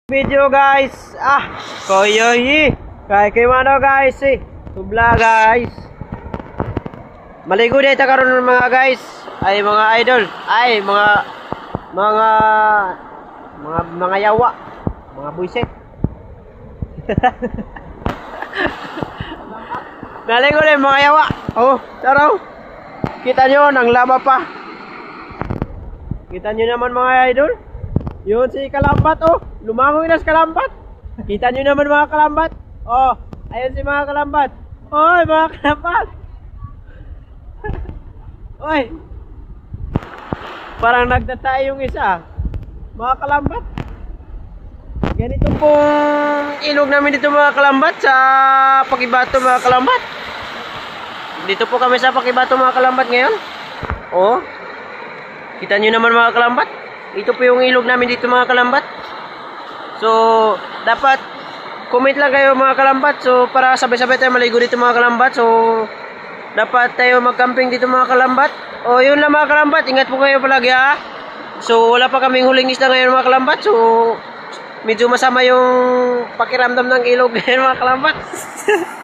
Video guys, koyoyi, kay mano guys tubla guys. Maligo dito karon mga guys, ay mga idol, ay mga yawa, mga buisit. Naligo din mga yawa. Oh, taraw. Kita nyo, nang laba pa. Kita nyo naman mga idol. Yun si Kalambat, oh. Lumangoy na si Kalambat. Kita nyo naman mga Kalambat. Oh, ayun si mga Kalambat. Oy, mga Kalambat. Oy. Parang nagtatay yung isa. Mga Kalambat. Ganito pong ilog namin dito mga Kalambat sa Pakibato mga Kalambat. Dito po kami sa Pakibato mga Kalambat ngayon. Oh. Kita nyo naman mga Kalambat. Ito po yung ilog namin dito mga Kalambat. So, dapat comment lang kayo mga Kalambat. So, para sabay-sabay tayo maligo dito mga Kalambat. So, dapat tayo mag-camping dito mga Kalambat. O, yun lang mga Kalambat. Ingat po kayo palagi ha. So, wala pa kaming huling isda ngayon mga Kalambat. So, medyo masama yung pakiramdam ng ilog ngayon mga Kalambat.